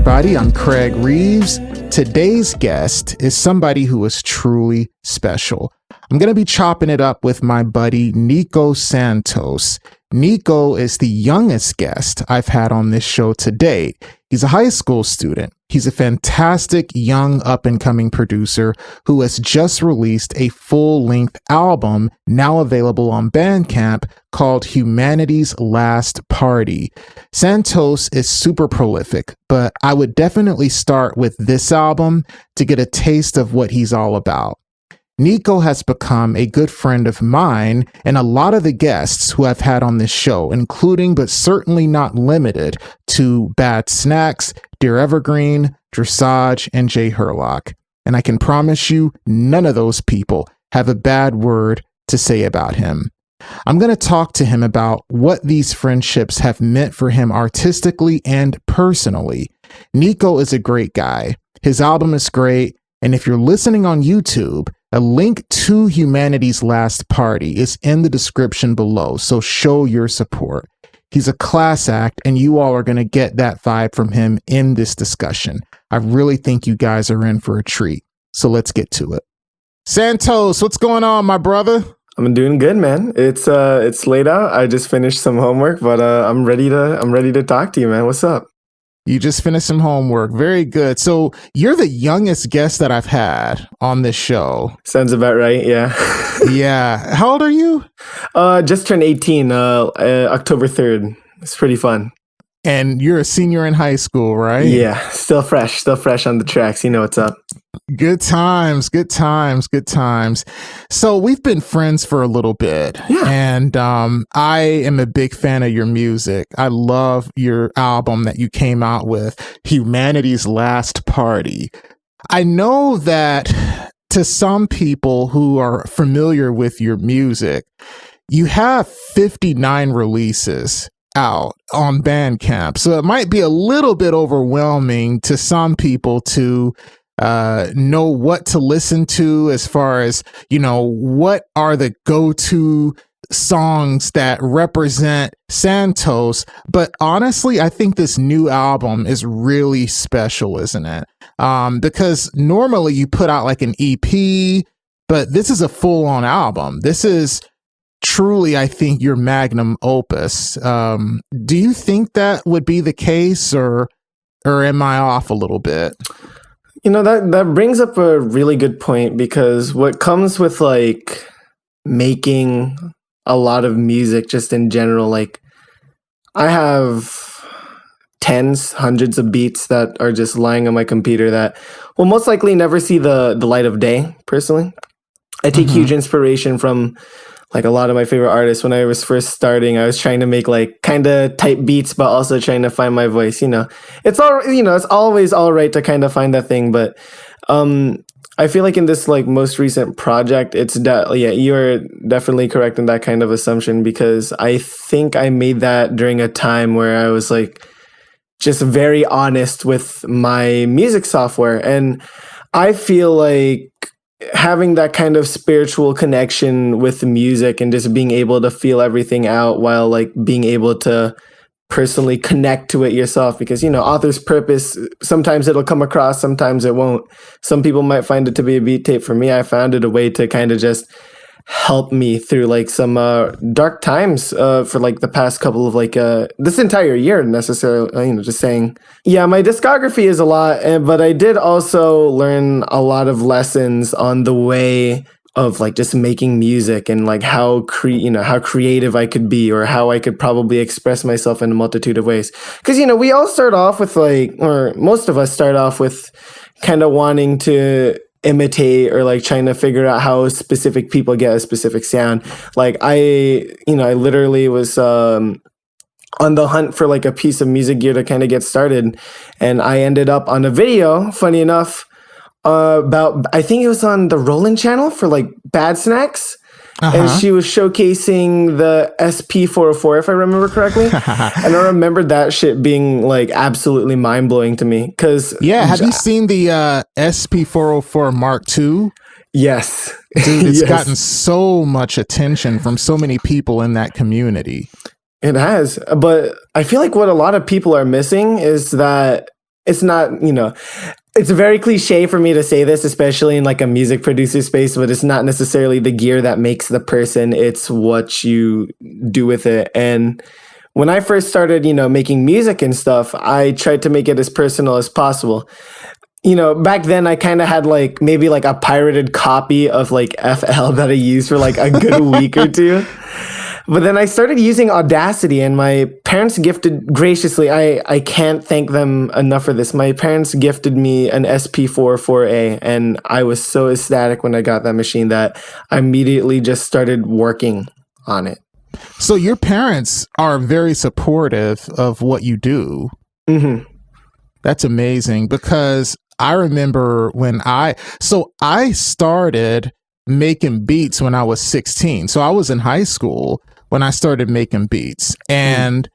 everybody. I'm Craig Reeves. Today's guest is somebody who is truly special. I'm going to be chopping it up with my buddy Nicho Santos. Nicho is the youngest guest I've had on this show to date. He's a high school student. He's a fantastic young up-and-coming producer who has just released a full-length album now available on Bandcamp called Humanity's Last Party. Santos is super prolific, but I would definitely start with this album to get a taste of what he's all about. Nicho has become a good friend of mine and a lot of the guests who I've had on this show, including but certainly not limited to Bad Snacks, Dear Evergreen, Dresage, and J. Hurlock. And I can promise you, none of those people have a bad word to say about him. I'm going to talk to him about what these friendships have meant for him artistically and personally. Nicho is a great guy. His album is great. And if you're listening on YouTube, a link to Humanity's Last Party is in the description below, so show your support. He's a class act, and you all are going to get that vibe from him in this discussion. I really think you guys are in for a treat, so let's get to it. Santos, what's going on, my brother? I'm doing good, man. It's late out. I just finished some homework, but I'm ready to talk to you, man. What's up? You just finished some homework. Very good. So you're the youngest guest that I've had on this show. Sounds about right. Yeah. Yeah. How old are you? Just turned 18, October 3rd. It's pretty fun. And you're a senior in high school, right? Yeah. Still fresh on the tracks. You know what's up. Good times. So we've been friends for a little bit. Yeah. And I am a big fan of your music. I love your album that you came out with, Humanity's Last Party. I know that to some people who are familiar with your music, you have 59 releases out on Bandcamp. So it might be a little bit overwhelming to some people to know what to listen to as far as, you know, what are the go-to songs that represent Santos. But honestly, I think this new album is really special, isn't it? Because normally you put out like an EP, but this is a full-on album. This is truly, I think, your magnum opus. Do you think that would be the case, or am I off a little bit? You know, that brings up a really good point, because what comes with like making a lot of music just in general, like I have tens, hundreds of beats that are just lying on my computer that will most likely never see the light of day. Personally, I take huge inspiration from like a lot of my favorite artists. When I was first starting, I was trying to make like kind of tight beats, but also trying to find my voice. You know, it's always all right to kind of find that thing. But I feel like in this like most recent project, you're definitely correct in that kind of assumption, because I think I made that during a time where I was like just very honest with my music software. And I feel like having that kind of spiritual connection with the music and just being able to feel everything out while like being able to personally connect to it yourself, because, you know, author's purpose, sometimes it'll come across, sometimes it won't. Some people might find it to be a beat tape. For me, I found it a way to kind of just help me through like some dark times for like the past couple of like this entire year necessarily, you know, just saying. Yeah, my discography is a lot, but I did also learn a lot of lessons on the way of like just making music and like how creative I could be, or how I could probably express myself in a multitude of ways. Because, you know, we all start off with like, or most of us start off with kind of wanting to imitate or like trying to figure out how specific people get a specific sound. Like I literally was on the hunt for like a piece of music gear to kind of get started, and I ended up on a video, funny enough, about, I think it was on the Roland channel for like Bad Snacks. And she was showcasing the SP404, if I remember correctly. And I remember that shit being like absolutely mind blowing to me. Cause have you seen the SP404 Mark II? Yes. Dude, it's gotten so much attention from so many people in that community. It has. But I feel like what a lot of people are missing is that it's not, it's very cliche for me to say this, especially in like a music producer space, but it's not necessarily the gear that makes the person. It's what you do with it. And when I first started, making music and stuff, I tried to make it as personal as possible. Back then I kind of had like maybe like a pirated copy of like FL that I used for like a good week or two. But then I started using Audacity, and my parents gifted graciously. I can't thank them enough for this. My parents gifted me an SP4 4A, and I was so ecstatic when I got that machine that I immediately just started working on it. So your parents are very supportive of what you do. Mm-hmm. That's amazing, because I remember when I started making beats when I was 16. So I was in high school when I started making beats, and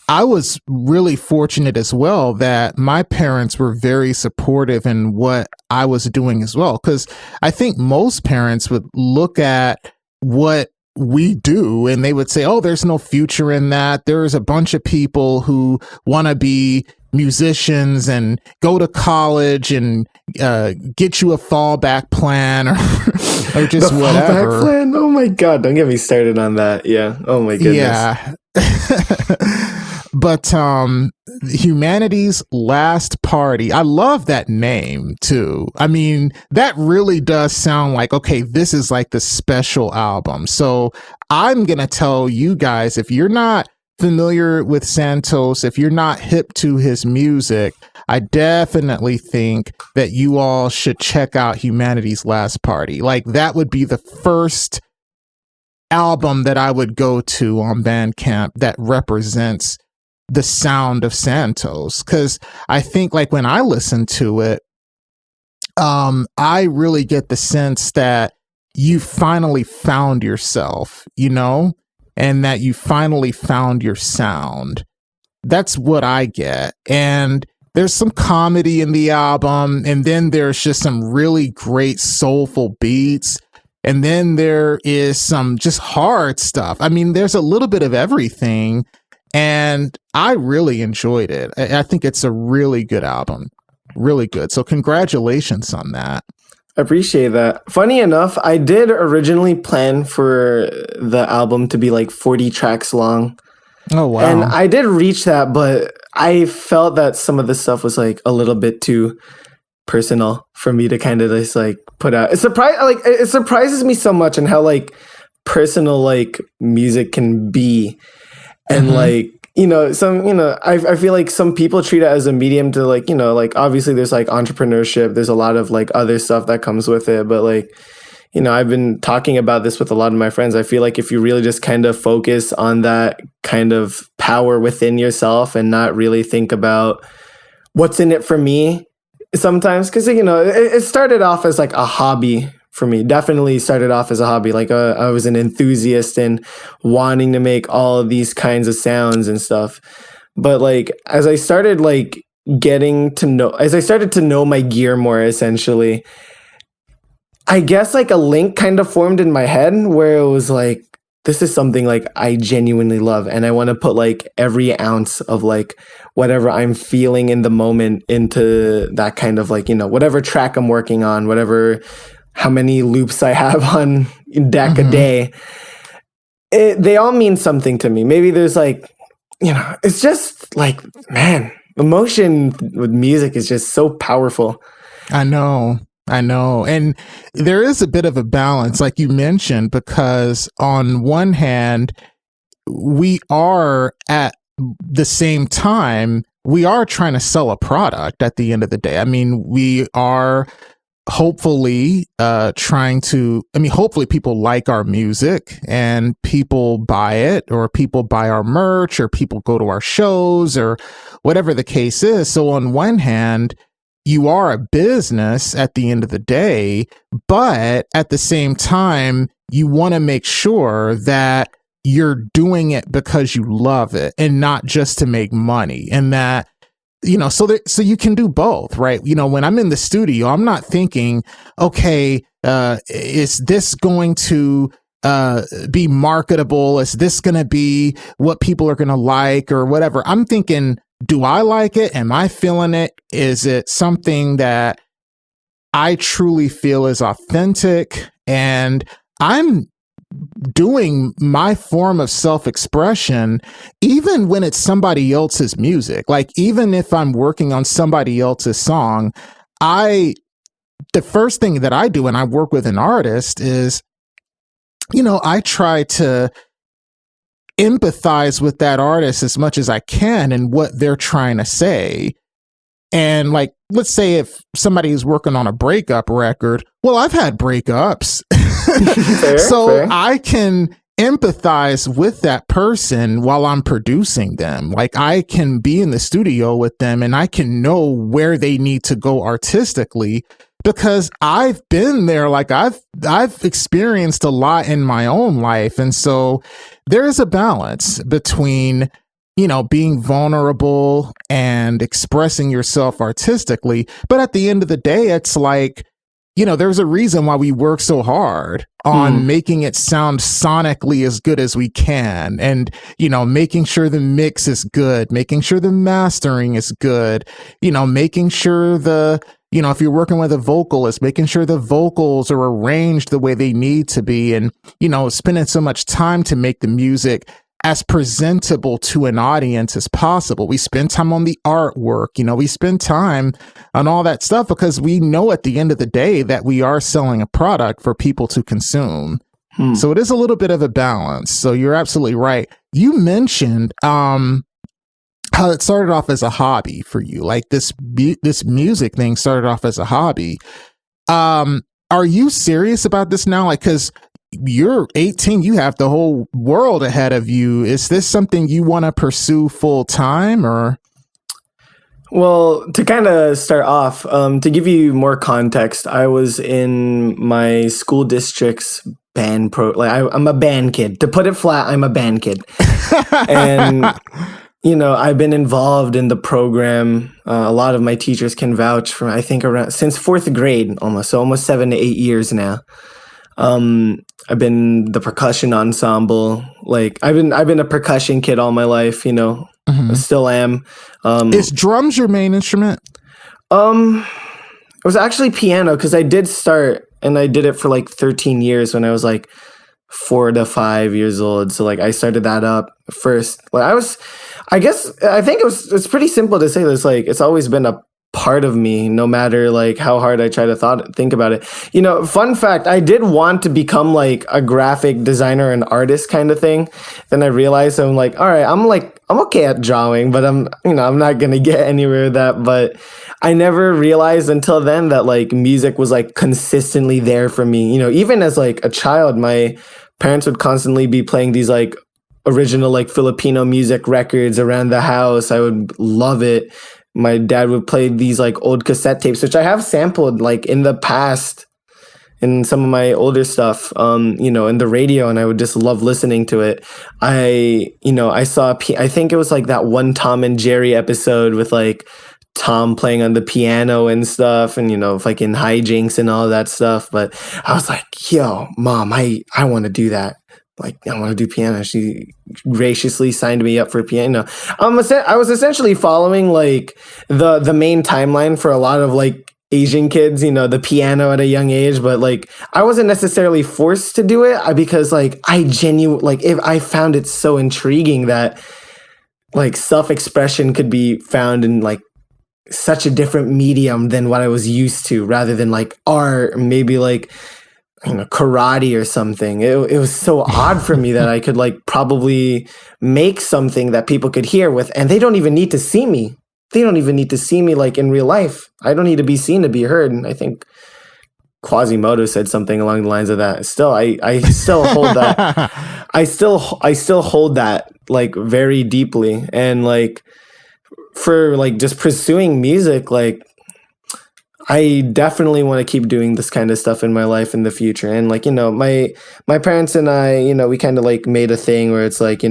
I was really fortunate as well that my parents were very supportive in what I was doing as well. Because I think most parents would look at what we do and they would say, oh, there's no future in that. There's a bunch of people who want to be musicians and go to college and get you a fallback plan or just the whatever. Fallback plan? Oh my God, don't get me started on that. Yeah. Oh my goodness. Yeah. But Humanity's Last Party, I love that name too. I mean, that really does sound like, okay, this is like the special album. So I'm going to tell you guys, if you're not familiar with Santos, if you're not hip to his music, I definitely think that you all should check out Humanity's Last Party. Like, that would be the first album that I would go to on Bandcamp that represents the sound of Santos. Because I think, like, when I listen to it, I really get the sense that you finally found yourself, and that you finally found your sound. That's what I get. And there's some comedy in the album, and then there's just some really great soulful beats, and then there is some just hard stuff. I mean, there's a little bit of everything, and I really enjoyed it. I think it's a really good album. Really good. So congratulations on that. I appreciate that. Funny enough, I did originally plan for the album to be like 40 tracks long. Oh, wow. And I did reach that, but I felt that some of the stuff was like a little bit too personal for me to kind of just like put out. It surprises me so much and how like personal like music can be. And like, I feel like some people treat it as a medium to like, like obviously there's like entrepreneurship, there's a lot of like other stuff that comes with it. But like, I've been talking about this with a lot of my friends. I feel like if you really just kind of focus on that kind of power within yourself and not really think about what's in it for me sometimes, because, it started off as like a hobby for me. Definitely started off as a hobby. Like I was an enthusiast and wanting to make all of these kinds of sounds and stuff. But like, as I started to know my gear more, essentially, I guess like a link kind of formed in my head where it was like, this is something like I genuinely love. And I want to put like every ounce of like whatever I'm feeling in the moment into that kind of like, whatever track I'm working on, how many loops I have on deck a day. They all mean something to me. Maybe there's like, it's just like, man, emotion with music is just so powerful. I know. And there is a bit of a balance, like you mentioned, because on one hand, we are at the same time, we are trying to sell a product at the end of the day. I mean, we are hopefully hopefully people like our music and people buy it, or people buy our merch, or people go to our shows, or whatever the case is. So on one hand, you are a business at the end of the day, but at the same time, you want to make sure that you're doing it because you love it and not just to make money. And that, so you can do both, right? When I'm in the studio, I'm not thinking, okay, is this going to be marketable? Is this going to be what people are going to like or whatever? I'm thinking, do I like it? Am I feeling it? Is it something that I truly feel is authentic? And I'm doing my form of self-expression even when it's somebody else's music. Like, even if I'm working on somebody else's song, the first thing that I do when I work with an artist is, I try to empathize with that artist as much as I can and what they're trying to say. And like, let's say if somebody is working on a breakup record, well, I've had breakups. Fair. I can empathize with that person while I'm producing them. Like, I can be in the studio with them and I can know where they need to go artistically because I've been there. Like, I've experienced a lot in my own life. And so there is a balance between, being vulnerable and expressing yourself artistically. But at the end of the day, it's like, there's a reason why we work so hard on making it sound sonically as good as we can. And, making sure the mix is good, making sure the mastering is good, making sure if you're working with a vocalist, making sure the vocals are arranged the way they need to be. And, spending so much time to make the music as presentable to an audience as possible. We spend time on the artwork, we spend time on all that stuff because we know at the end of the day that we are selling a product for people to consume. So it is a little bit of a balance. So you're absolutely right. You mentioned how it started off as a hobby for you. Like this music thing started off as a hobby. Are you serious about this now? Like, because you're 18, you have the whole world ahead of you. Is this something you want to pursue full time or? Well, to kind of start off, to give you more context, I was in my school district's band I'm a band kid. To put it flat, I'm a band kid. And, I've been involved in the program. A lot of my teachers can vouch for, I think, since fourth grade, almost 7 to 8 years now. I've been the percussion ensemble. Like I've been a percussion kid all my life, I still am. Is drums your main instrument? It was actually piano because I did start and I did it for like 13 years when I was like 4 to 5 years old. So like I started that up first. Like I think it's pretty simple to say this. Like it's always been a part of me, no matter like how hard I try to think about it. Fun fact, I did want to become like a graphic designer and artist kind of thing. Then I realized I'm like, all right, I'm okay at drawing, but I'm not gonna get anywhere with that. But I never realized until then that like music was like consistently there for me. Even as like a child, my parents would constantly be playing these like original like Filipino music records around the house. I would love it. My dad would play these like old cassette tapes, which I have sampled like in the past in some of my older stuff, in the radio, and I would just love listening to it. I saw, I think it was like that one Tom and Jerry episode with like Tom playing on the piano and stuff and, like in hijinks and all that stuff. But I was like, yo, Mom, I want to do that. Like, I want to do piano. She graciously signed me up for piano. I was essentially following like the main timeline for a lot of like Asian kids, the piano at a young age, but like I wasn't necessarily forced to do it because like if I found it so intriguing that like self-expression could be found in like such a different medium than what I was used to, rather than like art, maybe like karate or something. It was so odd for me that I could like probably make something that people could hear with, and they don't even need to see me. They don't even need to see me like in real life. I don't need to be seen to be heard. And I think Quasimodo said something along the lines of that. Still, I still hold that. I still hold that like very deeply. And like for like just pursuing music, like I definitely want to keep doing this kind of stuff in my life in the future. And like, my parents and I, we kind of like made a thing where it's like,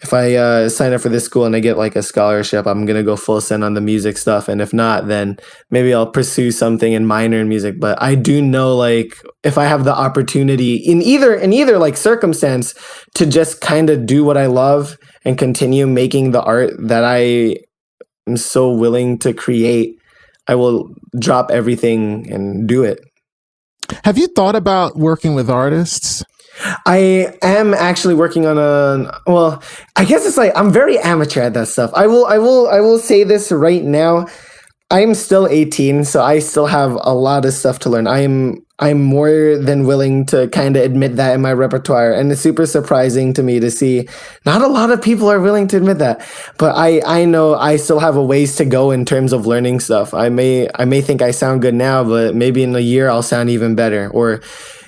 if I sign up for this school and I get like a scholarship, I'm going to go full send on the music stuff. And if not, then maybe I'll pursue something and minor in music. But I do know like if I have the opportunity in either like circumstance to just kind of do what I love and continue making the art that I am so willing to create, I will drop everything and do it. Have you thought about working with artists? I am actually working on well, I guess it's like I'm very amateur at that stuff. I will say this right now. I'm still 18, so I still have a lot of stuff to learn. I'm more than willing to kind of admit that in my repertoire, and it's super surprising to me to see not a lot of people are willing to admit that. But I know I still have a ways to go in terms of learning stuff. I may think I sound good now, but maybe in a year I'll sound even better. Or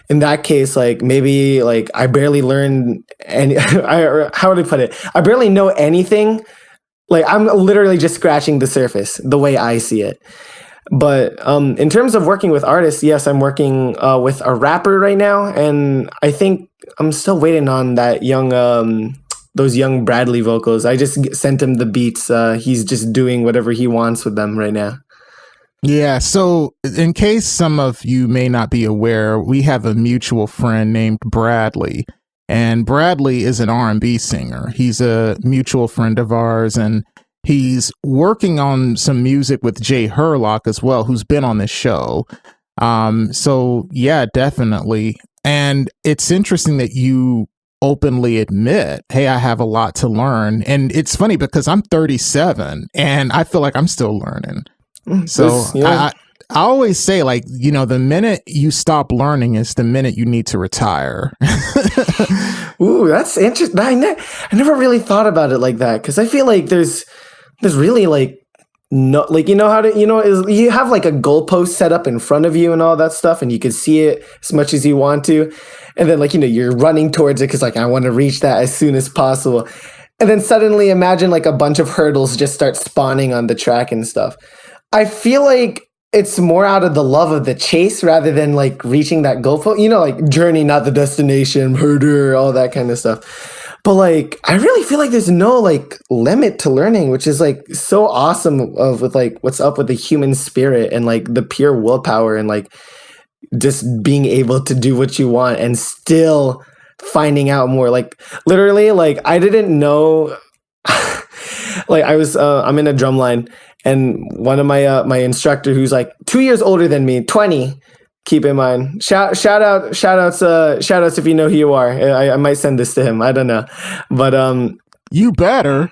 in that case, like maybe like I barely learned any. How would I put it? I barely know anything. Like I'm literally just scratching the surface, the way I see it. But in terms of working with artists, yes, I'm working with a rapper right now, and I think I'm still waiting on that those young Bradley vocals. I just sent him the beats. He's just doing whatever he wants with them right now. Yeah, so in case some of you may not be aware, we have a mutual friend named Bradley. And Bradley is an R&B singer. He's a mutual friend of ours, and he's working on some music with Jay Hurlock as well, who's been on this show. So yeah, definitely. And it's interesting that you openly admit, hey, I have a lot to learn. And it's funny because I'm 37 and I feel like I'm still learning. So I always say, like, you know, the minute you stop learning is the minute you need to retire. Ooh, that's interesting. I never really thought about it like that, because I feel like there's really like no, like, you know how to, you have like a goalpost set up in front of you and all that stuff, and you can see it as much as you want to, and then like, you're running towards it because like I want to reach that as soon as possible, and then suddenly imagine like a bunch of hurdles just start spawning on the track and stuff. I feel like it's more out of the love of the chase rather than like reaching that goal post, like journey, not the destination, murder, all that kind of stuff. But like, I really feel like there's no like limit to learning, which is like so awesome with like what's up with the human spirit and like the pure willpower and like just being able to do what you want and still finding out more. Like literally, like I didn't know, like I'm in a drum line. And one of my instructor, who's like 2 years older than me, 20, keep in mind. Shout outs if you know who you are. I might send this to him. I don't know, but you better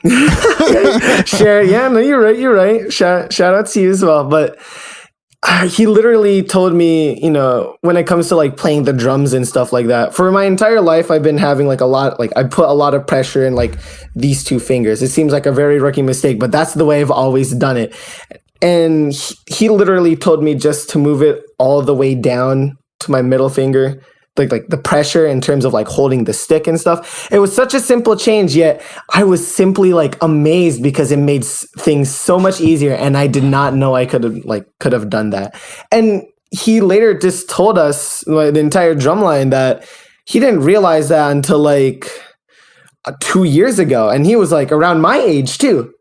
share. Yeah, no, you're right. Shout out to you as well. But he literally told me, when it comes to like playing the drums and stuff like that, for my entire life, I've been having like I put a lot of pressure in like these two fingers. It seems like a very rookie mistake, but that's the way I've always done it. And he literally told me just to move it all the way down to my middle finger, like the pressure in terms of like holding the stick and stuff. It was such a simple change, yet I was simply like amazed because it made things so much easier, and I did not know I could have done that. And he later just told us, the entire drum line, that he didn't realize that until like 2 years ago, and he was like around my age too.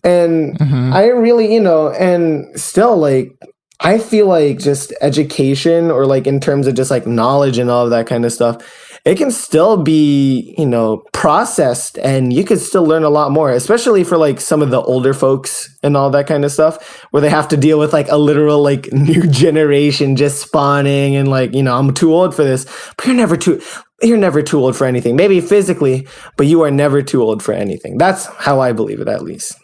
And I really, and still like, I feel like just education, or like in terms of just like knowledge and all of that kind of stuff, it can still be, processed, and you could still learn a lot more, especially for like some of the older folks and all that kind of stuff, where they have to deal with like a literal like new generation just spawning, and like, I'm too old for this, but you're never too old for anything. Maybe physically, but you are never too old for anything. That's how I believe it, at least.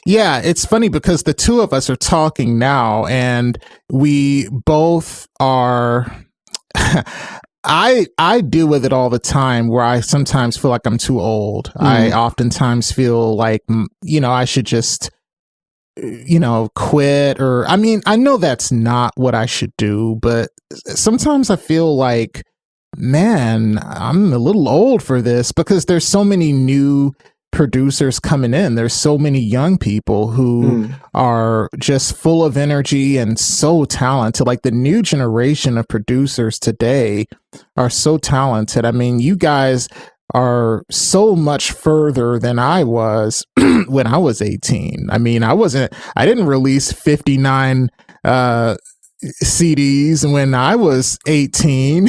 Yeah, it's funny because the two of us are talking now, and we both are. I deal with it all the time, where I sometimes feel like I'm too old. I oftentimes feel like, I should just, quit, or I mean, I know that's not what I should do, but sometimes I feel like, man, I'm a little old for this, because there's so many new producers coming in. There's so many young people who are just full of energy and so talented. Like the new generation of producers today are so talented. I mean, you guys are so much further than I was when I was 18. I mean, I didn't release 59 CDs when I was 18.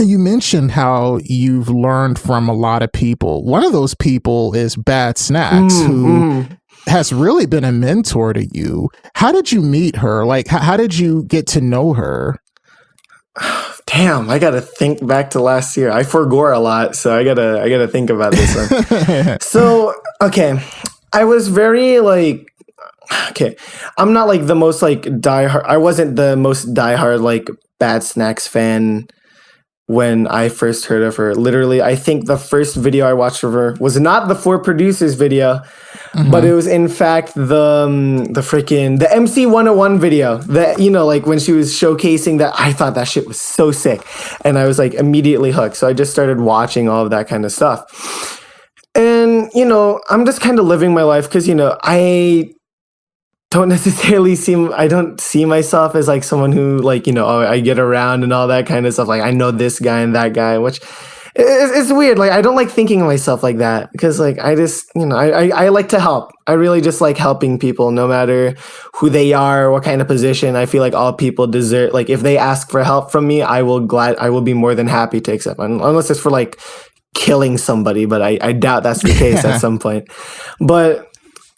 You mentioned how you've learned from a lot of people. One of those people is Bad Snacks, who has really been a mentor to you. How did you meet her? Like, how did you get to know her? Damn, I gotta think back to last year. I forgore a lot, so I gotta think about this one. So, okay, I was very like, okay, I'm not like the most like diehard. I wasn't the most diehard like Bad Snacks fan when I first heard of her. Literally, I think the first video I watched of her was not the Four Producers video, but it was in fact the MC 101 video. That, you know, like when she was showcasing that, I thought that shit was so sick, and I was like immediately hooked. So I just started watching all of that kind of stuff, and you know, I'm just kind of living my life because, you know, I don't see myself as like someone who, like, you know, I get around and all that kind of stuff. Like, I know this guy and that guy, which it's weird. Like, I don't like thinking of myself like that because, like, I just, you know, I like to help. I really just like helping people, no matter who they are, what kind of position. I feel like all people deserve, like, if they ask for help from me, I will be more than happy to accept, unless it's for like killing somebody, but I doubt that's the case at some point. But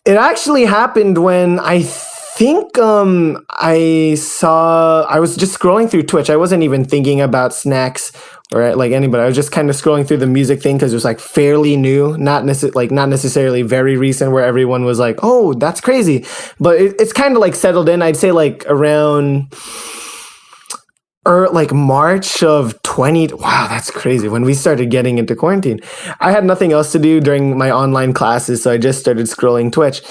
it actually happened when I think I was just scrolling through Twitch. I wasn't even thinking about Snacks or like anybody. I was just kind of scrolling through the music thing because it was like fairly new, not necessarily very recent where everyone was like, oh, that's crazy. But it's kind of like settled in. I'd say like around like March of 20. Wow, that's crazy. When we started getting into quarantine, I had nothing else to do during my online classes, so I just started scrolling Twitch.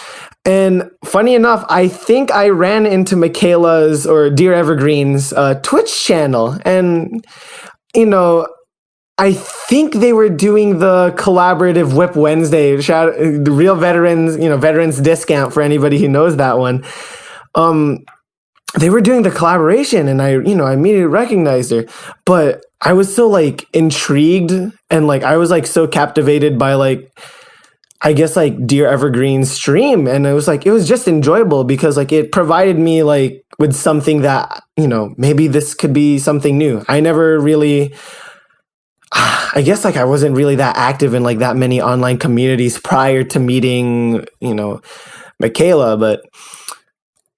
And funny enough, I think I ran into Michaela's or Dear Evergreen's Twitch channel, and you know, I think they were doing the collaborative Whip Wednesday, the Real Veterans, you know, veterans discount for anybody who knows that one. They were doing the collaboration, and I immediately recognized her, but I was so like intrigued, and like I was like so captivated by like, I guess like Dear Evergreen's stream, and it was just enjoyable because like it provided me like with something that, you know, maybe this could be something new. I never really, I guess like I wasn't really that active in like that many online communities prior to meeting, you know, Michaela, but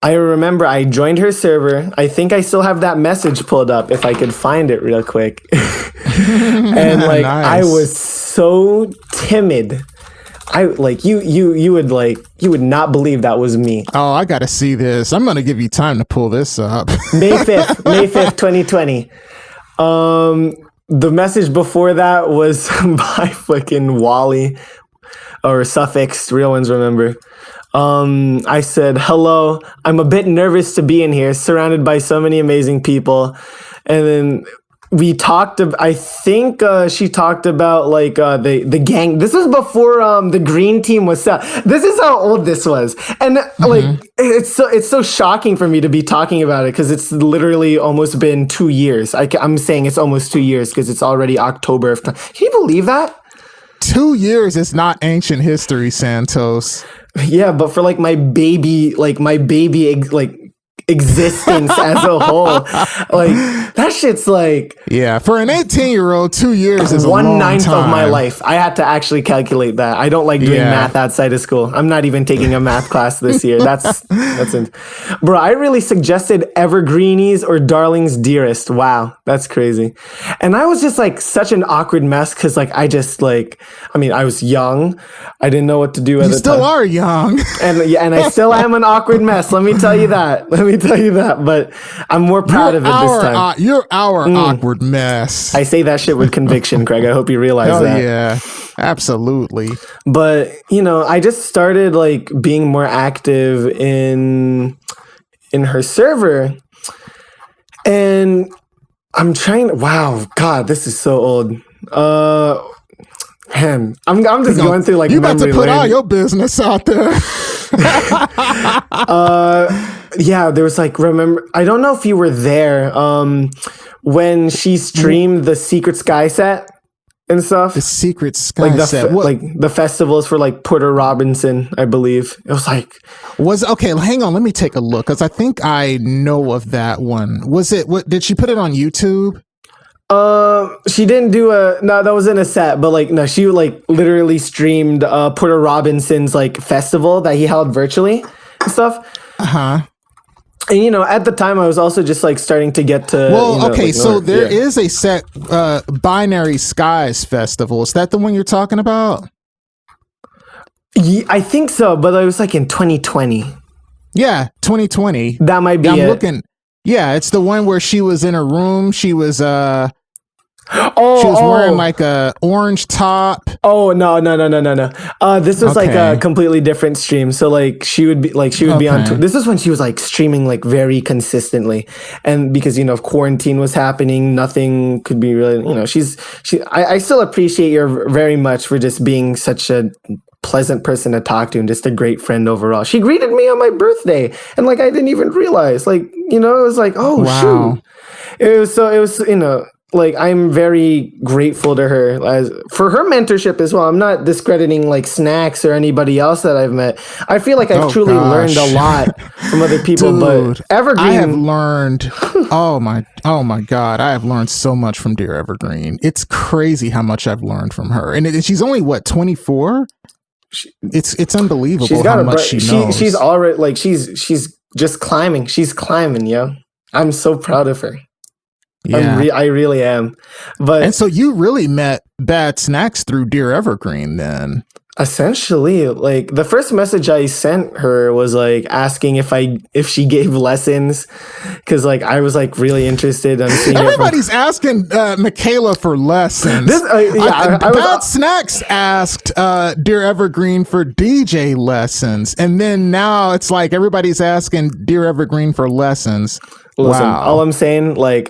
I remember I joined her server. I think I still have that message pulled up if I could find it real quick. And like, nice. I was so timid. I like you would not believe that was me. Oh, I got to see this. I'm going to give you time to pull this up. May 5th, 2020. The message before that was by fucking Wally or Suffix, real ones remember. I said, hello, I'm a bit nervous to be in here, surrounded by so many amazing people. And then we talked, I think she talked about like the gang. This was before the green team was set. This is how old this was. And like, it's so shocking for me to be talking about it because it's literally almost been 2 years. I'm saying it's almost 2 years because it's already October of time. Can you believe that? 2 years is not ancient history, Santos. Yeah, but for like my baby existence as a whole, like that shit's like, yeah, for an 18-year-old 2 years is a long time. 1/9 of my life. I had to actually calculate that. I don't like doing math outside of school. I'm not even taking a math class this year. That's bro, I really suggested Evergreenies or Darling's Dearest. Wow, that's crazy. And I was just like such an awkward mess because like I was young. I didn't know what to do at the time. You still are young. And I still am an awkward mess. Let me tell you that. But I'm more proud of it this time. You're our awkward mess. I say that shit with conviction, Craig. I hope you realize that. Yeah, absolutely. But, you know, I just started like being more active in her server. And I'm trying, wow, God, this is so old. Man, I'm just going through like you about to put all your business out there. Yeah, there was like, remember, I don't know if you were there when she streamed the Secret Sky set and stuff. The Secret Sky set, like the festivals for like Porter Robinson, I believe. It was like, okay, hang on, let me take a look because I think I know of that one. Was it? What did she put it on YouTube? she didn't do that wasn't a set, but like no, she like literally streamed Porter Robinson's like festival that he held virtually and stuff. And you know, at the time I was also just like starting to get to okay, like, so there is a set Binary Skies Festival. Is that the one you're talking about? Yeah, I think so, but it was like in 2020. Yeah, 2020. That might be it. Looking. Yeah, it's the one where she was in her room. She was she was wearing like a orange top. Oh no. This was like a completely different stream. So like she would be on this is when she was like streaming like very consistently. And because you know quarantine was happening, nothing could be really, you know, I still appreciate her very much for just being such a pleasant person to talk to and just a great friend overall. She greeted me on my birthday and like I didn't even realize, like, you know, it was like, oh wow. Shoot. It was you know, like I'm very grateful to her for her mentorship as well. I'm not discrediting like Snacks or anybody else that I've met. I feel like I've truly learned a lot from other people. Dude, but Evergreen, I have learned. oh my God, I have learned so much from dear Evergreen. It's crazy how much I've learned from her, and she's only what 24. It's unbelievable how much she knows. She's already like she's just climbing. She's climbing, yo. I'm so proud of her. Yeah, I really am. And so you really met Bad Snacks through Dear Evergreen then? Essentially, like the first message I sent her was like asking if she gave lessons, because like I was like really interested in seeing. Everybody's asking Michaela for lessons. Bad Snacks asked Dear Evergreen for DJ lessons, and then now it's like everybody's asking Dear Evergreen for lessons. Listen, wow. All I'm saying, like,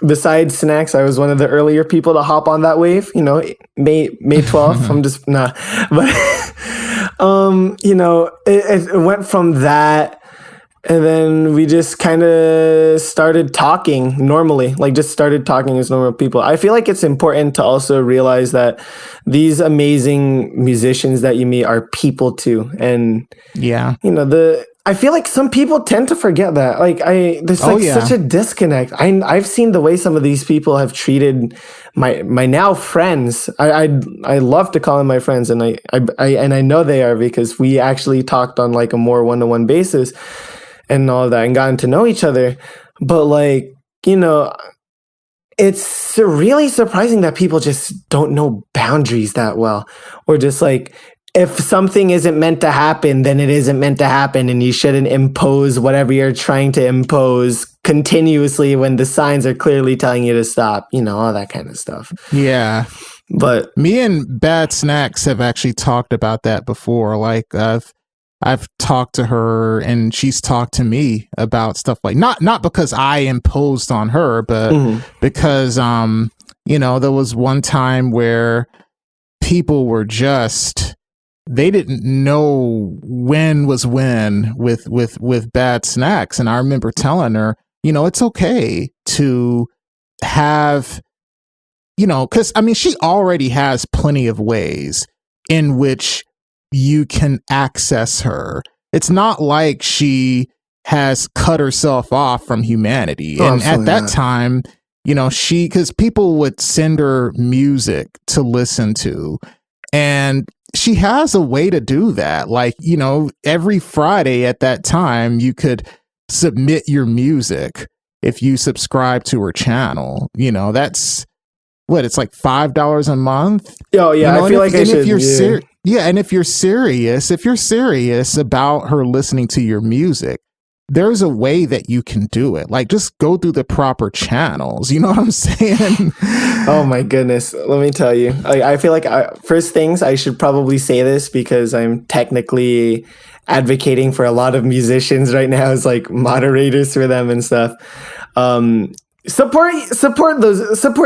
besides Snacks, I was one of the earlier people to hop on that wave, you know, May 12th. I'm just, but, you know, it went from that. And then we just kind of started talking normally, like just started talking as normal people. I feel like it's important to also realize that these amazing musicians that you meet are people too. And, yeah, you know, I feel like some people tend to forget that. Like there's such a disconnect. I've seen the way some of these people have treated my now friends. I love to call them my friends, and I know they are because we actually talked on like a more one-to-one basis and all of that and gotten to know each other. But like, you know, it's really surprising that people just don't know boundaries that well, or just like, if something isn't meant to happen, then it isn't meant to happen, and you shouldn't impose whatever you're trying to impose continuously when the signs are clearly telling you to stop, you know, all that kind of stuff. Yeah. But me and Bad Snacks have actually talked about that before. Like I've talked to her and she's talked to me about stuff like not because I imposed on her, but because you know, there was one time where people were just, they didn't know when was when with Bad Snacks. And I remember telling her, you know, it's okay to have, you know, because I mean, she already has plenty of ways in which you can access her. It's not like she has cut herself off from humanity. And at that time, you know, because people would send her music to listen to, and she has a way to do that. Like, you know, every Friday at that time, you could submit your music if you subscribe to her channel. You know, that's what, it's like $5 a month. Oh yeah, you know, I feel like I should. If you're and if you're serious about her listening to your music, there's a way that you can do it. Like, just go through the proper channels. You know what I'm saying? Oh my goodness. Let me tell you. I feel like first things, I should probably say this because I'm technically advocating for a lot of musicians right now as like moderators for them and stuff. Support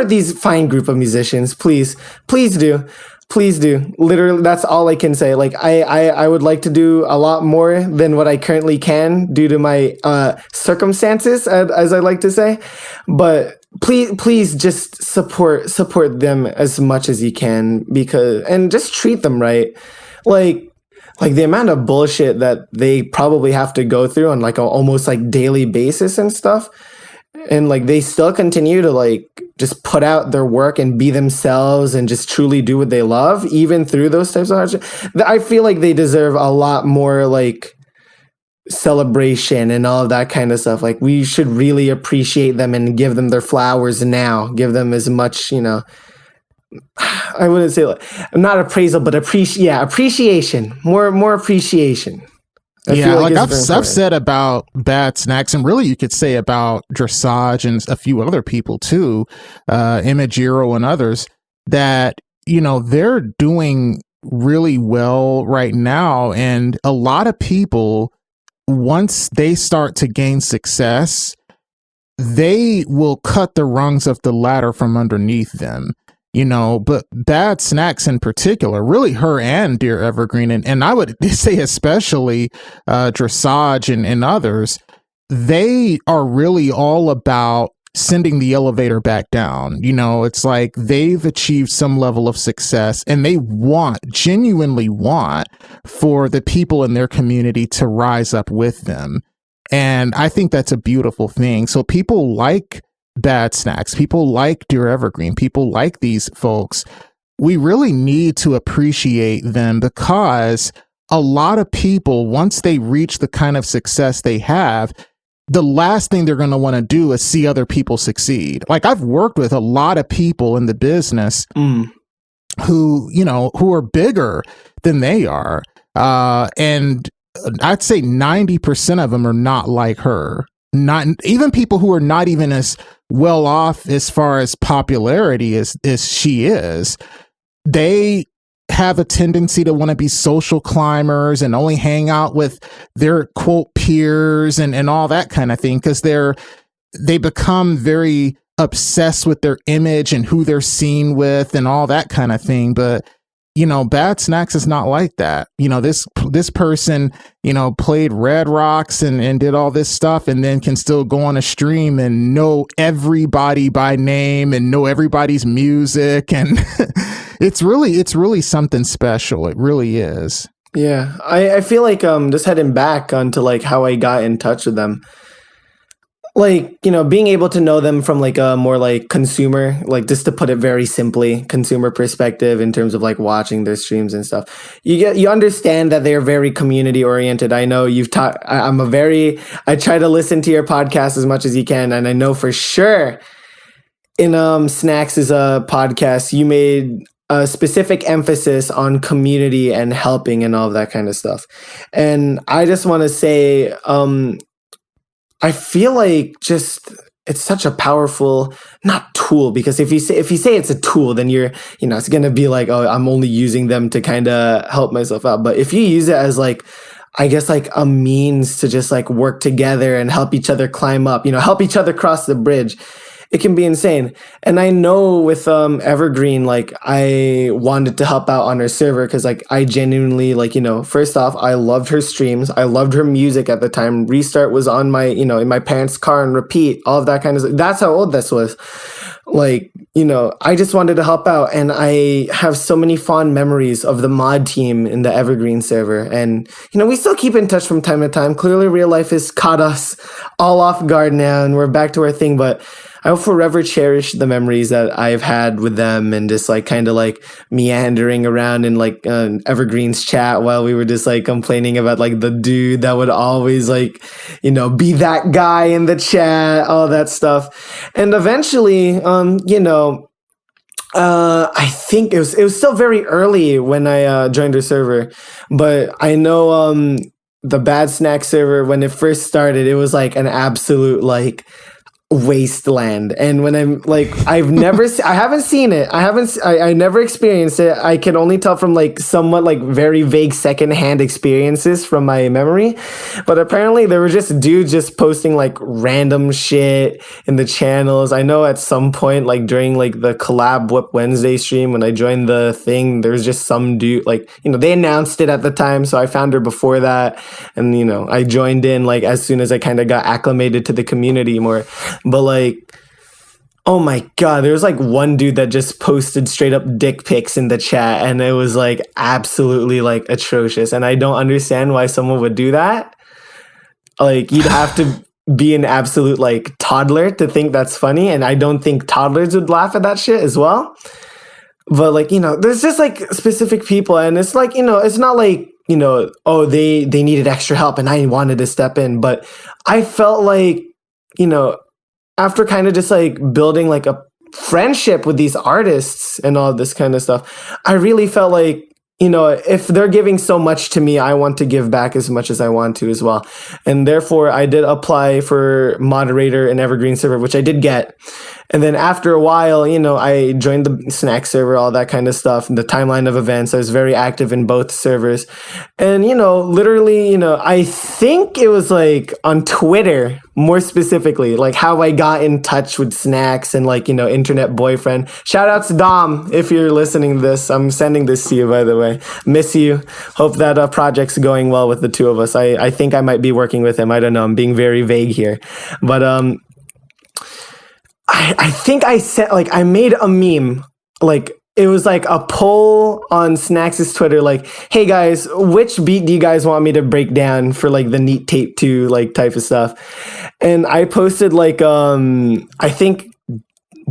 these fine group of musicians. Please do. Please do. Literally, that's all I can say. Like, I would like to do a lot more than what I currently can due to my circumstances, as I like to say. But please just support them as much as you can, and just treat them right. Like the amount of bullshit that they probably have to go through on like a almost like daily basis and stuff. and like they still continue to like just put out their work and be themselves and just truly do what they love, even through those types of hardships, I feel like they deserve a lot more like celebration and all of that kind of stuff. Like we should really appreciate them and give them their flowers now. Give them as much, I wouldn't say like, not appraisal, but appreciation. More appreciation. I've said about Bad Snacks, and really you could say about Dresage and a few other people too, Imagiro and others, that, they're doing really well right now. And a lot of people, once they start to gain success, they will cut the rungs of the ladder from underneath them. But Bad Snacks in particular, really her and Dear Evergreen, and I would say especially Dresage and others, they are really all about sending the elevator back down. It's like they've achieved some level of success and they genuinely want for the people in their community to rise up with them. And I think that's a beautiful thing. So people like Bad Snacks, people like Dear Evergreen, people like these folks, we really need to appreciate them, because a lot of people, once they reach the kind of success they have, the last thing they're going to want to do is see other people succeed. Like I've worked with a lot of people in the business who are bigger than they are. And I'd say 90% of them are not like her. Not even people who are not even as well off as far as popularity as she is. They have a tendency to want to be social climbers and only hang out with their quote peers and all that kind of thing, because they become very obsessed with their image and who they're seen with and all that kind of thing. But Bad Snacks is not like that. This person, played Red Rocks and did all this stuff, and then can still go on a stream and know everybody by name and know everybody's music. And it's really something special. It really is. Yeah. I feel like, just heading back onto like how I got in touch with them, like, being able to know them from like a more like consumer, like just to put it very simply, consumer perspective in terms of like watching their streams and stuff. You understand that they're very community oriented. I know you've taught, I try to listen to your podcast as much as you can. And I know for sure in Snacks' podcast, you made a specific emphasis on community and helping and all of that kind of stuff. And I just want to say, I feel like just it's such a powerful, not tool, because if you say it's a tool, then you're, it's going to be like, oh, I'm only using them to kind of help myself out. But if you use it as like, I guess like a means to just like work together and help each other climb up, help each other cross the bridge, it can be insane. And I know with Evergreen, like I wanted to help out on her server because like I genuinely like, first off, I loved her streams. I loved her music at the time. Restart was on my, in my parents' car and repeat, all of that kind of stuff. That's how old this was. Like, I just wanted to help out. And I have so many fond memories of the mod team in the Evergreen server. And, we still keep in touch from time to time. Clearly real life has caught us all off guard now and we're back to our thing. But I will forever cherish the memories that I've had with them and just like kind of like meandering around in like Evergreen's chat while we were just like complaining about like the dude that would always like, be that guy in the chat, all that stuff. And eventually, I think it was still very early when I joined her server, but I know the Bad Snack server, when it first started, it was like an absolute like wasteland. And when I'm like, I haven't seen it. I never experienced it. I can only tell from like somewhat like very vague secondhand experiences from my memory. But apparently there were just dudes just posting like random shit in the channels. I know at some point, like during like the collab Whip Wednesday stream, when I joined the thing, there was just some dude, like, they announced it at the time. So I found her before that. And, I joined in like as soon as I kind of got acclimated to the community more. But like, oh my God, there was like one dude that just posted straight up dick pics in the chat, and it was like absolutely like atrocious. And I don't understand why someone would do that. Like, you'd have to be an absolute like toddler to think that's funny, and I don't think toddlers would laugh at that shit as well. But like, there's just like specific people, and it's like, it's not like, oh, they needed extra help and I wanted to step in. But I felt like, after kind of just like building like a friendship with these artists and all this kind of stuff, I really felt like, if they're giving so much to me, I want to give back as much as I want to as well. And therefore, I did apply for moderator and Evergreen server, which I did get. And then after a while, I joined the Snack server, all that kind of stuff, and the timeline of events. I was very active in both servers. And, literally, I think it was like on Twitter, more specifically, like how I got in touch with Snacks and like, internet boyfriend. Shout out to Dom, if you're listening to this. I'm sending this to you, by the way. Miss you. Hope that project's going well with the two of us. I think I might be working with him. I don't know. I'm being very vague here. But, I think I said, like, I made a meme, like, it was like a poll on Snacks' Twitter, like, hey guys, which beat do you guys want me to break down for like the Neat Tape 2, like, type of stuff? And I posted like, I think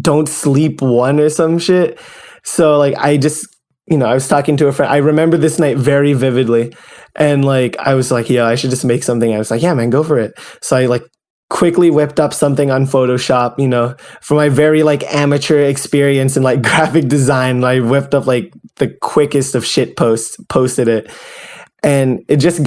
Don't Sleep 1 or some shit. So like, I just, I was talking to a friend. I remember this night very vividly. And like, I was like, yeah, I should just make something. I was like, yeah, man, go for it. So I like quickly whipped up something on Photoshop, from my very like amateur experience in like graphic design. I whipped up like the quickest of shit posts, posted it. And it just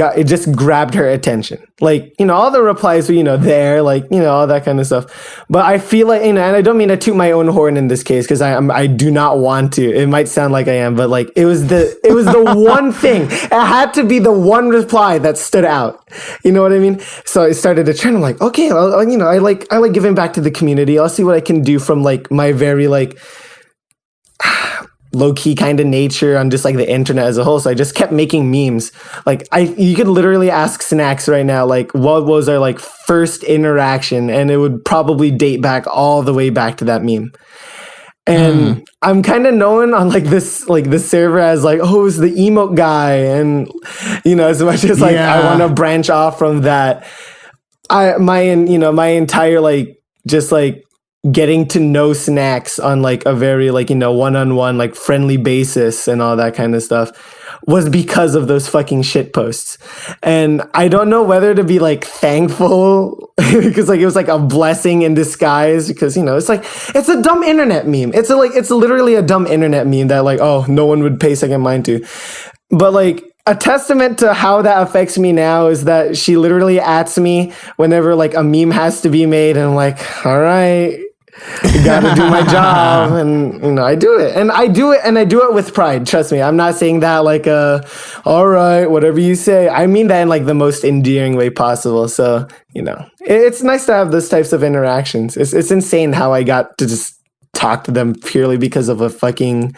grabbed her attention. Like, all the replies were, there, like, all that kind of stuff. But I feel like, and I don't mean to toot my own horn in this case, because I do not want to. It might sound like I am, but like, it was the one thing. It had to be the one reply that stood out. You know what I mean? So I started to trend. I'm like, okay, I like giving back to the community. I'll see what I can do from like my very like low-key kind of nature on just like the internet as a whole. So I just kept making memes. Like you could literally ask Snacks right now, like, what was our like first interaction? And it would probably date back all the way back to that meme. And I'm kind of known on like this, like the server as like, oh, it's the emote guy. And, as much as like, I want to branch off from that, my entire like, just like, getting to know Snacks on like a very like, one-on-one like friendly basis and all that kind of stuff was because of those fucking shit posts. And I don't know whether to be like thankful because like it was like a blessing in disguise, because it's like it's a dumb internet meme. It's literally a dumb internet meme that like, oh, no one would pay second mind to. But like a testament to how that affects me now is that she literally ats me whenever like a meme has to be made, and I'm like, all right, I gotta do my job. And I do it, and I do it with pride. Trust me, I'm not saying that like all right, whatever you say. I mean that in like the most endearing way possible. So it's nice to have those types of interactions. It's insane how I got to just talk to them purely because of a fucking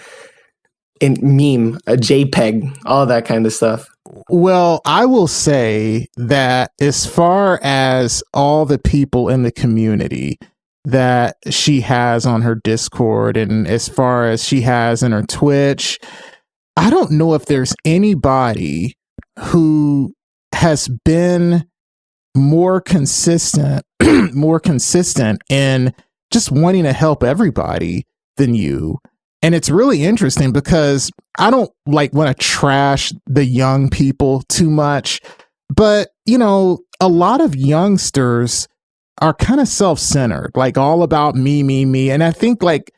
meme, a JPEG, all that kind of stuff. Well, I will say that as far as all the people in the community that she has on her Discord, and as far as she has in her Twitch, I don't know if there's anybody who has been more consistent in just wanting to help everybody than you. And it's really interesting because I don't like want to trash the young people too much, but a lot of youngsters are kind of self-centered, like all about me. And I think like,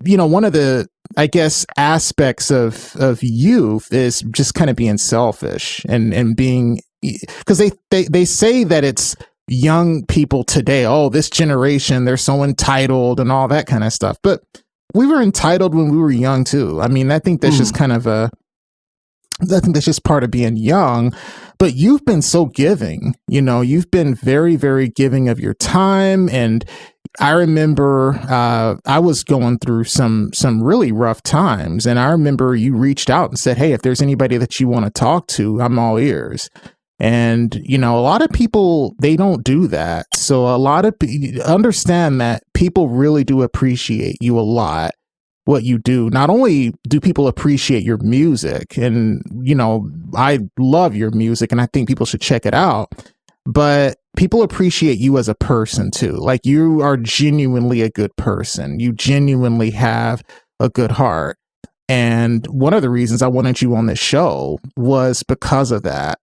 one of the, I guess, aspects of youth is just kind of being selfish and being, because they say that it's young people today, oh, this generation, they're so entitled and all that kind of stuff. But we were entitled when we were young too. I mean, I think that's just kind of I think that's just part of being young. But you've been so giving, you've been very, very giving of your time. And I remember I was going through some really rough times. And I remember you reached out and said, hey, if there's anybody that you want to talk to, I'm all ears. And, a lot of people, they don't do that. So a lot of understand that people really do appreciate you a lot, what you do. Not only do people appreciate your music, and, I love your music and I think people should check it out, but people appreciate you as a person too. Like, you are genuinely a good person. You genuinely have a good heart. And one of the reasons I wanted you on this show was because of that.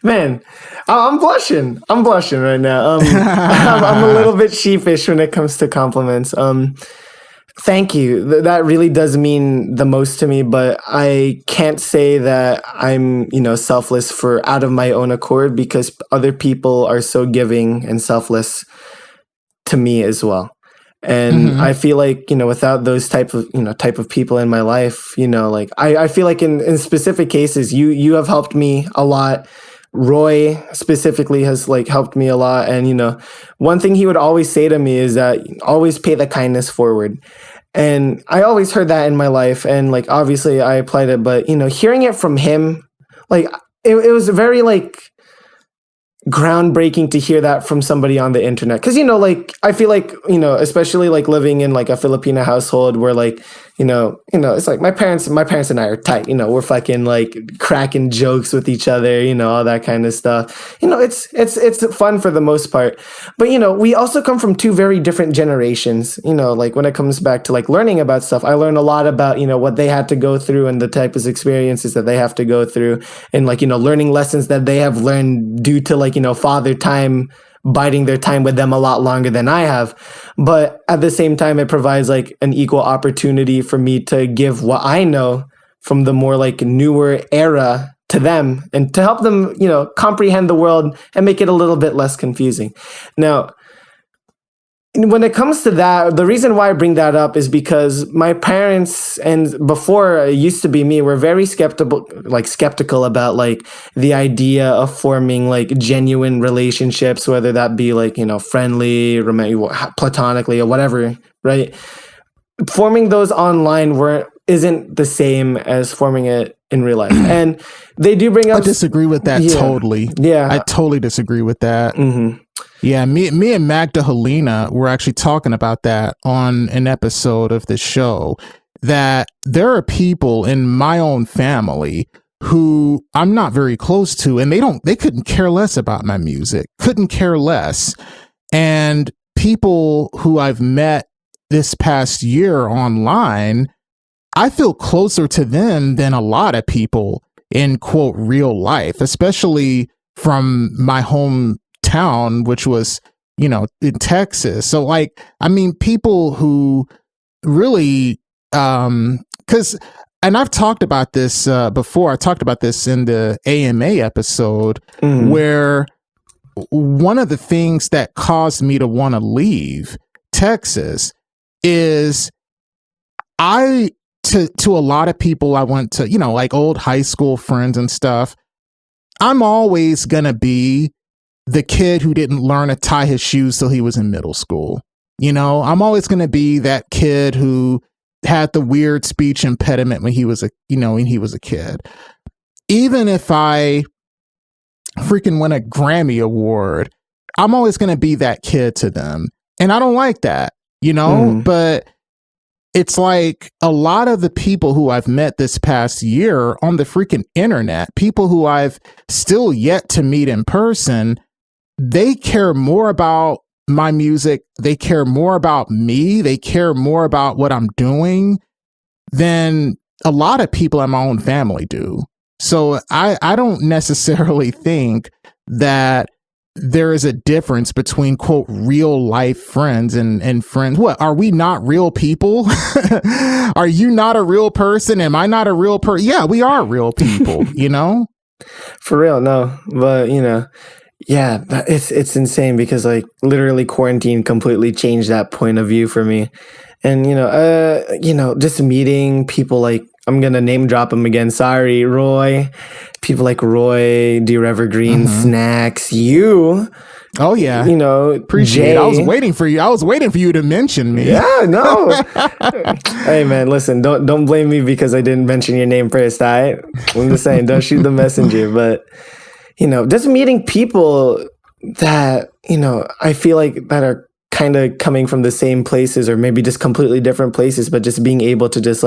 Man, I'm blushing. I'm blushing right now. I'm a little bit sheepish when it comes to compliments. Thank you. That really does mean the most to me, but I can't say that I'm, selfless for out of my own accord, because other people are so giving and selfless to me as well. And I feel like, without those type of people in my life, I feel like in specific cases, you have helped me a lot. Roy specifically has helped me a lot. And, one thing he would always say to me is that always pay the kindness forward. And I always heard that in my life. And obviously I applied it, but, hearing it from him, it was very groundbreaking to hear that from somebody on the internet. Cause I feel like, especially living in a Filipino household where it's my parents and I are tight, we're fucking cracking jokes with each other, all that kind of stuff. It's fun for the most part, but we also come from two very different generations, when it comes back to learning about stuff. I learned a lot about, what they had to go through and the type of experiences that they have to go through, and learning lessons that they have learned due to father time biding their time with them a lot longer than I have. But at the same time, it provides an equal opportunity for me to give what I know from the more newer era to them, and to help them, comprehend the world and make it a little bit less confusing. Now, when it comes to that, the reason why I bring that up is because my parents, and before it used to be me, were very skeptical about the idea of forming genuine relationships, whether that be friendly, romantic, platonically, or whatever, right? Forming those online isn't the same as forming it in real life. And they do bring up... I disagree with that totally. Yeah. I totally disagree with that. Mm-hmm. Yeah, me and Magda Helena were actually talking about that on an episode of the show, that there are people in my own family who I'm not very close to, and they couldn't care less about my music, couldn't care less. And people who I've met this past year online, I feel closer to them than a lot of people in quote real life, especially from my hometown, which was, in Texas. So people who really, and I've talked about this before. I talked about this in the AMA episode, where one of the things that caused me to want to leave Texas is to a lot of people I went to, old high school friends and stuff, I'm always going to be the kid who didn't learn to tie his shoes till he was in middle school. I'm always going to be that kid who had the weird speech impediment when he was a kid. Even if I freaking win a Grammy award, I'm always going to be that kid to them. And I don't like that, but it's a lot of the people who I've met this past year on the freaking internet, people who I've still yet to meet in person, they care more about my music. They care more about me. They care more about what I'm doing than a lot of people in my own family do. So I don't necessarily think that there is a difference between quote real life friends and friends. What, are we not real people? Are you not a real person? Am I not a real person? Yeah, we are real people, For real, no. But yeah, it's insane because literally quarantine completely changed that point of view for me. And just meeting people I'm gonna name drop him again. Sorry, Roy. People like Roy, Dear Evergreen, Snacks, you. Oh yeah, appreciate Jay. it. I was waiting for you to mention me. Yeah, no. Hey man, listen, don't blame me because I didn't mention your name first. I'm just saying, don't shoot the messenger. But just meeting people that I feel that are kind of coming from the same places, or maybe just completely different places, but just being able to just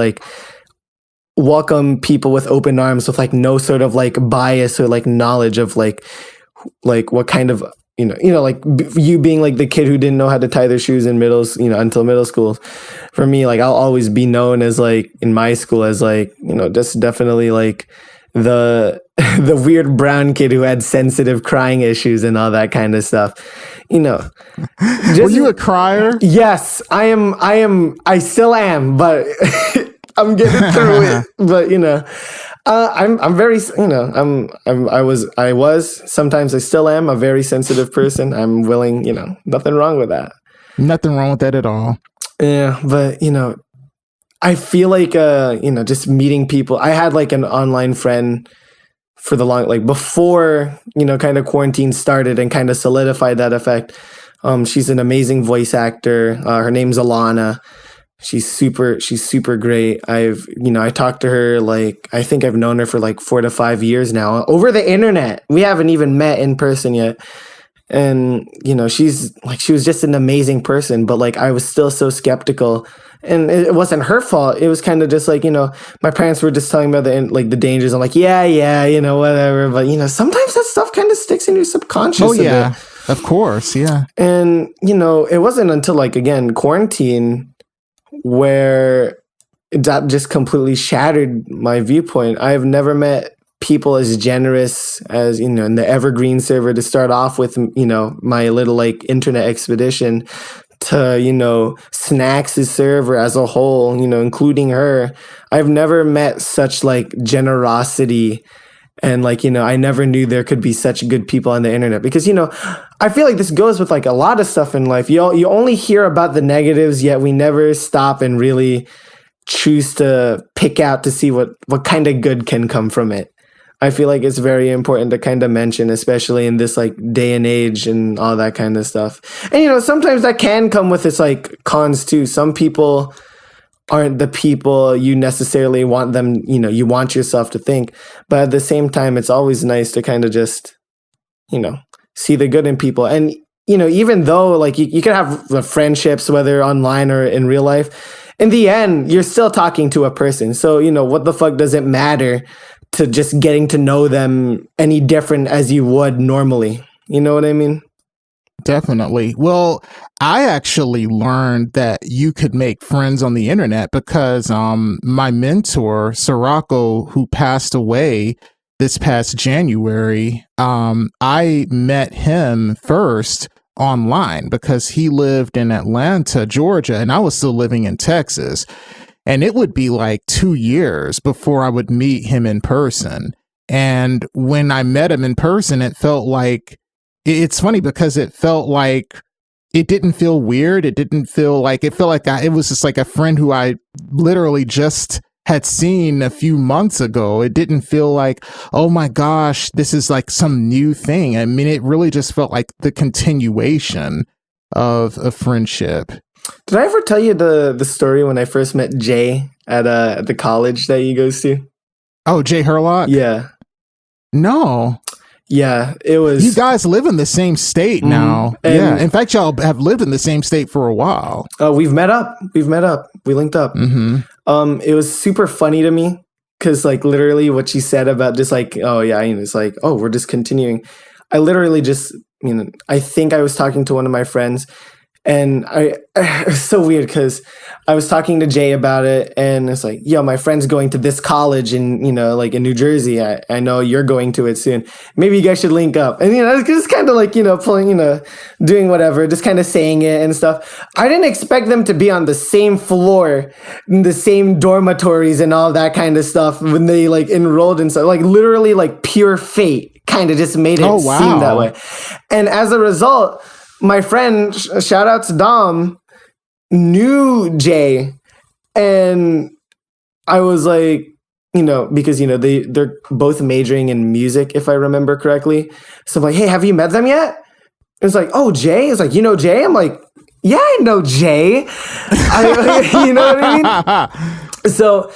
welcome people with open arms with like no sort of like bias or like knowledge of like what kind of, like you being like the kid who didn't know how to tie their shoes in until middle school. For me, like I'll always be known as like in my school as like, just definitely like the weird brown kid who had sensitive crying issues and all that kind of stuff. Were you a crier? Yes, I am. I still am, but I'm getting through it. But I'm very, I was, sometimes I still am a very sensitive person. I'm willing, nothing wrong with that. Nothing wrong with that at all. Yeah, but I feel like just meeting people. I had like an online friend for the before kind of quarantine started and kind of solidified that effect. She's an amazing voice actor. Her name's Alana. She's super great. I talked to her, like, I think I've known her for like 4 to 5 years now over the internet. We haven't even met in person yet. And, she was just an amazing person, but like, I was still so skeptical, and it wasn't her fault. It was kind of just like, my parents were just telling me about the dangers. I'm like, yeah, whatever. But, sometimes that stuff kind of sticks in your subconscious. Oh, yeah, of course. Yeah. And, it wasn't until like, again, quarantine where that just completely shattered my viewpoint. I've never met people as generous as, in the Evergreen server to start off with, my little like internet expedition to, Snacks' server as a whole, including her. I've never met such like generosity. And like, I never knew there could be such good people on the internet because, I feel like this goes with like a lot of stuff in life. You only hear about the negatives, yet we never stop and really choose to pick out to see what kind of good can come from it. I feel like it's very important to kind of mention, especially in this like day and age and all that kind of stuff. And, sometimes that can come with its like cons too. Some people aren't the people you necessarily want them, you want yourself to think. But at the same time, it's always nice to kind of just, see the good in people. And, even though like you can have the friendships, whether online or in real life, in the end, you're still talking to a person. So, what the fuck does it matter to just getting to know them any different as you would normally? You know what I mean? Definitely. Well, I actually learned that you could make friends on the internet because my mentor, Sirocco, who passed away this past January, I met him first online because he lived in Atlanta, Georgia, and I was still living in Texas. And it would be like 2 years before I would meet him in person. And when I met him in person, it felt like, it's funny because it felt like it didn't feel weird. It didn't feel like, it felt like it was just like a friend who I literally just had seen a few months ago. It didn't feel like, oh my gosh, this is like some new thing. I mean, it really just felt like the continuation of a friendship. Did I ever tell you the story when I first met Jay at the college that he goes to? Oh, Jay Hurlock? Yeah. No. Yeah, it was. You guys live in the same state now. Yeah. In fact, y'all have lived in the same state for a while. We've met up. We linked up. Mm-hmm. It was super funny to me because like literally what she said about just like, oh yeah, it's like, oh, we're just continuing. I literally just, I think I was talking to one of my friends. And it was so weird because I was talking to Jay about it, and it's like, yo, my friend's going to this college in, like in New Jersey. I know you're going to it soon. Maybe you guys should link up. And, it's just kind of like, pulling, doing whatever, just kind of saying it and stuff. I didn't expect them to be on the same floor, in the same dormitories and all that kind of stuff when they like enrolled and stuff. Like literally like pure fate kind of just made it seem that way. And as a result, my friend, shout out to Dom, knew Jay, and I was like, because they're both majoring in music, if I remember correctly. So I'm like, hey, have you met them yet? It's like, oh, Jay. It's like, you know Jay? I'm like, yeah, I know Jay. You know what I mean? So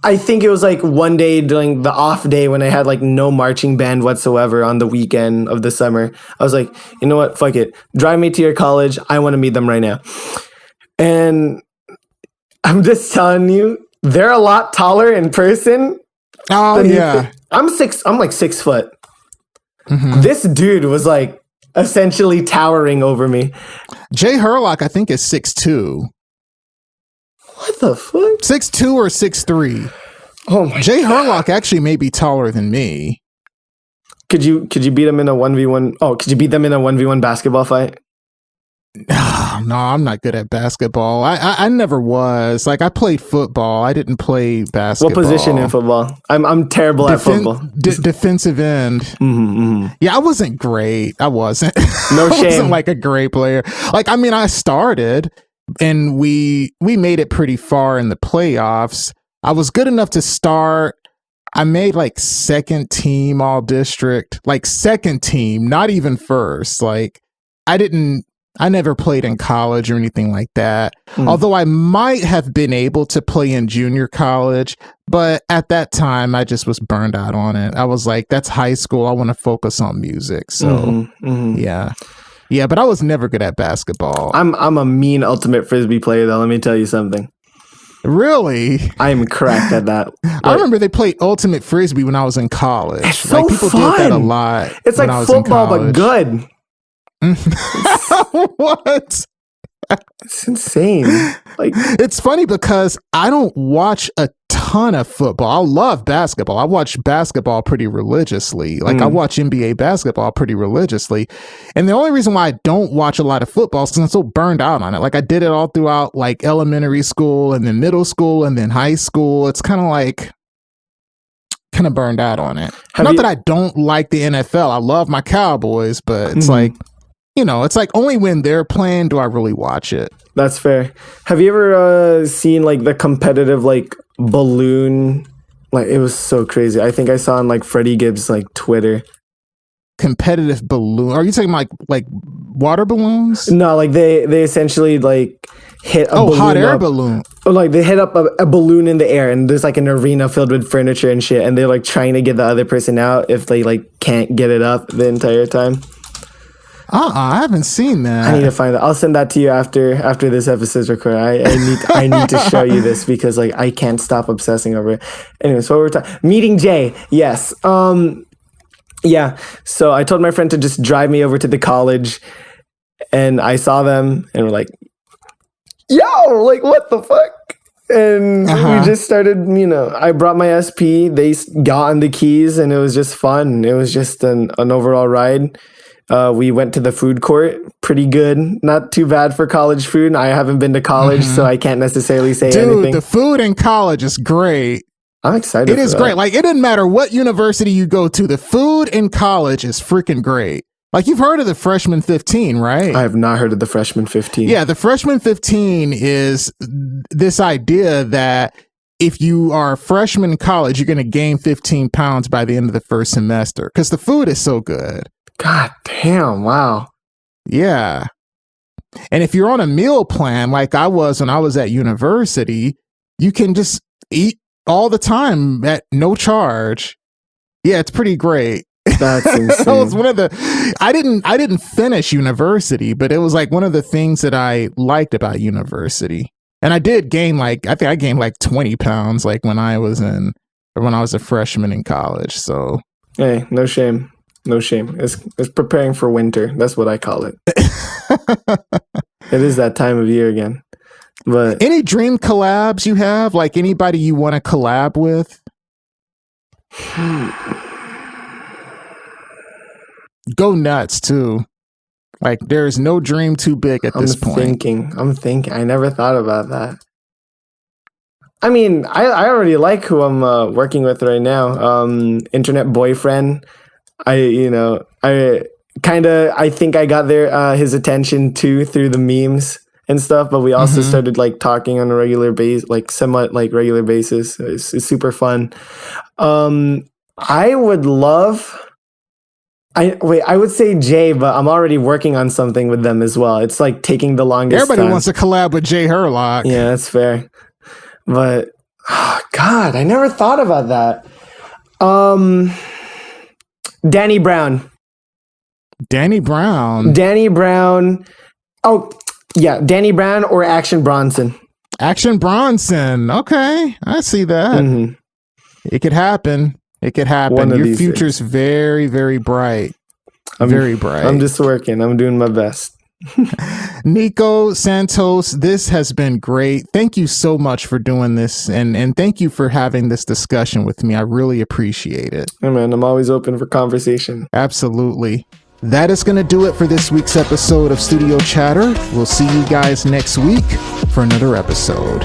I think it was like one day during the off day when I had like no marching band whatsoever on the weekend of the summer. I was like, you know what? Fuck it. Drive me to your college. I want to meet them right now. And I'm just telling you, they're a lot taller in person. Oh yeah. I'm like 6 foot. Mm-hmm. This dude was like essentially towering over me. Jay Hurlock, I think, is 6'2". What the fuck? 6'2" or 6'3". Oh my Jay God. Hurlock actually may be taller than me. Could you beat him in a 1v1? Oh, could you beat them in a 1v1 basketball fight? No, I'm not good at basketball. I never was. Like, I played football. I didn't play basketball. What position in football? I'm terrible at football. Defensive end. Mm-hmm, mm-hmm. Yeah, I wasn't great. I wasn't. No I shame. wasn't like a great player. Like, I mean, I started and we made it pretty far in the playoffs. I was good enough to start. I made like second team all district, like second team, not even first. Like, I never played in college or anything like that. Although I might have been able to play in junior college, but at that time I just was burned out on it. I was like, that's high school. I want to focus on music. So yeah. Yeah, but I was never good at basketball. I'm a mean ultimate frisbee player though, let me tell you something. Really? I am cracked at that. I remember they played ultimate frisbee when I was in college. It's so like, people fun. did that a lot. It's like football but good. What? It's insane. Like, it's funny because I don't watch a ton of football. I love basketball. I watch basketball pretty religiously. Like I watch NBA basketball pretty religiously. And the only reason why I don't watch a lot of football is because I'm so burned out on it. Like I did it all throughout like elementary school and then middle school and then high school. It's kind of burned out on it. Not that I don't like the NFL. I love my Cowboys, but it's like, you know, it's like only when they're playing do I really watch it. That's fair. Have you ever seen like the competitive like balloon? Like it was so crazy. I think I saw on like Freddie Gibbs like Twitter. Competitive balloon? Are you talking like water balloons? No, like they essentially like hit a balloon hot air up. balloon. Or like they hit up a balloon in the air and there's like an arena filled with furniture and shit and they're like trying to get the other person out if they like can't get it up the entire time. I haven't seen that. I need to find it. I'll send that to you after this episode's recorded. I need to show you this because like I can't stop obsessing over it. Anyway, so what we're talking meeting Jay. Yes. Yeah. So I told my friend to just drive me over to the college and I saw them and we're like, yo, like what the fuck? And we just started, you know, I brought my SP, they got on the keys and it was just fun. It was just an overall ride. We went to the food court, pretty good. Not too bad for college food. I haven't been to college, so I can't necessarily say anything. Dude, the food in college is great. I'm excited. It is great. Like, it doesn't matter what university you go to. The food in college is freaking great. Like, you've heard of the Freshman 15, right? I have not heard of the Freshman 15. Yeah, the Freshman 15 is this idea that if you are a freshman in college, you're going to gain 15 pounds by the end of the first semester because the food is so good. God damn, wow. Yeah. And if you're on a meal plan like I was when I was at university, you can just eat all the time at no charge. Yeah, it's pretty great. That's insane. That was one of the I didn't finish university, but it was like one of the things that I liked about university. And I did gain I think I gained like 20 pounds like when I was a freshman in college. So hey, no shame. No shame. It's preparing for winter. That's what I call it. It is that time of year again. But any dream collabs you have? Like anybody you want to collab with? Go nuts too. Like there is no dream too big at this point. I'm thinking. I never thought about that. I mean, I already like who I'm working with right now. Internet boyfriend. I think I got his attention too through the memes and stuff, but we also started like talking on a regular basis, like somewhat like regular basis. It's super fun. I would say Jay, but I'm already working on something with them as well. It's like taking the longest Everybody time. wants to collab with Jay Hurlock. Yeah, that's fair. But God, I never thought about that. Danny Brown. Oh, yeah. Danny Brown or Action Bronson. Action Bronson. Okay, I see that. Mhm. It could happen. It could happen. One of Your these future's very, very bright. Very bright. I'm just working. I'm doing my best. Nicho Santos, this has been great. Thank you so much for doing this, and thank you for having this discussion with me. I really appreciate it. Hey man, I'm always open for conversation. Absolutely. That is going to do it for this week's episode of Studio Chatter. We'll see you guys next week for another episode.